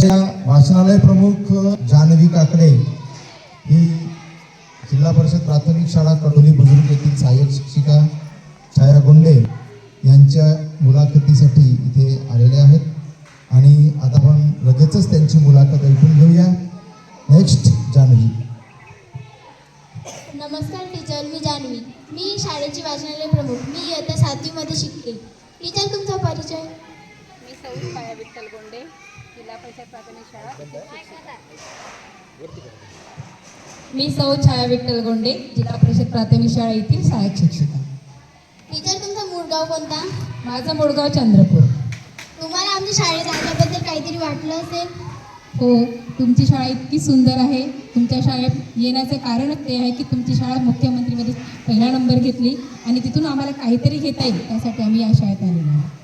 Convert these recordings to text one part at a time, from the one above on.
वाचनालय प्रमुख जान्हवी काकडे ही जिल्हा परिषद प्राथमिक शाळा कडोली बुजुर्ग येथील सहाय्यक शिक्षिका छाया गोंडे यांच्या मुलाखतीसाठी इथे आलेले आहेत आणि आता आपण लगेचच त्यांची मुलाखत ऐकून घेऊया. नेक्स्ट जान्हवी. नमस्कार टीचर, मी जान्हवी. मी शाळेची वाचनालय प्रमुख. मी इयत्ता 7वी मध्ये शिकते. टीचर, तुमचा परिचय? मी सौ छाया विठ्ठल गोंडे, जिल्हा परिषद प्राथमिक शाळा येथील शिक्षिका. मी सौ छाया विठ्ठल गोंडे, जिल्हा परिषद प्राथमिक शाळा येथील सहाय्यक शिक्षिका. टीचर, तुमचा मूळ गाव कोणता? माझं मूळ गाव चंद्रपूर. तुम्हाला आमच्या शाळेत आल्याबद्दल काहीतरी वाटलं असेल? हो, तुमची शाळा इतकी सुंदर आहे. तुमच्या शाळेत येण्याचं कारणच ते आहे की तुमची शाळा मुख्यमंत्रीमध्ये पहिला नंबर घेतली आणि तिथून आम्हाला काहीतरी घेता येईल त्यासाठी आम्ही या शाळेत आलेलो आहोत.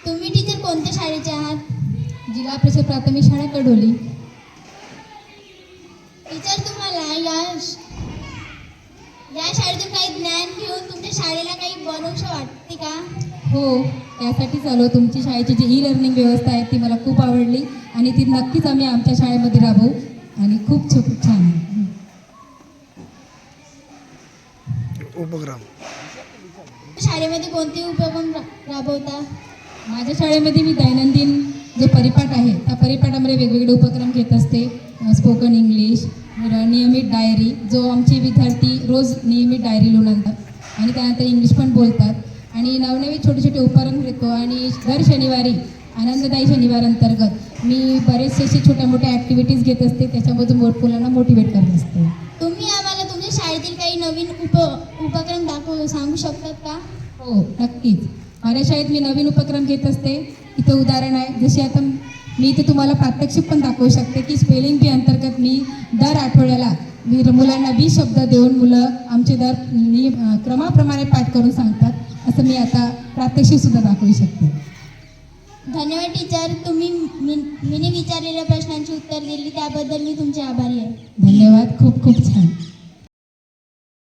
तुम्ही टीचर कोणत्या शाळेचे आहात? जिल्हा परिषद प्राथमिक शाळा कडोली. टीचर, तुम्हाला या शाळेतून काही ज्ञान घेऊन तुमच्या शाळेला काही बनवूशी वाटते का? हो, त्यासाठीच आलो. तुमची शाळेची जी ई-लर्निंग व्यवस्था आहे ती मला खूप आवडली आणि ती नक्कीच आम्ही आमच्या शाळेमध्ये राबवू आणि खूप छान आहे. उपक्रम शाळेमध्ये कोणते उपक्रम राबवता? माझ्या शाळेमध्ये मी दैनंदिन जो परिपाठ आहे त्या परिपाठामध्ये वेगवेगळे उपक्रम घेत असते. स्पोकन इंग्लिश, नियमित डायरी, जो आमचे विद्यार्थी रोज नियमित डायरी लिहून आणतात आणि त्यानंतर इंग्लिश पण बोलतात आणि नवनवीन छोटे छोटे उपक्रम घेतो आणि दर शनिवारी आनंददायी शनिवार अंतर्गत मी बरेचसे असे छोट्या मोठ्या ॲक्टिव्हिटीज घेत असते. त्याच्यामधून मुलांना मोटिवेट करत असते. तुम्ही आम्हाला तुमच्या शाळेतील काही नवीन उपक्रम सांगू शकतात का? हो, नक्कीच. माझ्या शाळेत मी नवीन उपक्रम घेत असते. इथं उदाहरण आहे, जसे आता मी इथे तुम्हाला प्रात्यक्षिक पण दाखवू शकते की स्पेलिंग बी अंतर्गत मी दर आठवड्याला मुलांना 20 शब्द देऊन मुलं आमचे क्रमाप्रमाणे पाठ करून सांगतात. असं मी आता प्रात्यक्षिकसुद्धा दाखवू शकते. धन्यवाद टीचर. तुम्ही मी विचारलेल्या प्रश्नांची उत्तर दिली त्याबद्दल मी तुमचे आभारी आहे. धन्यवाद. खूप खूप छान.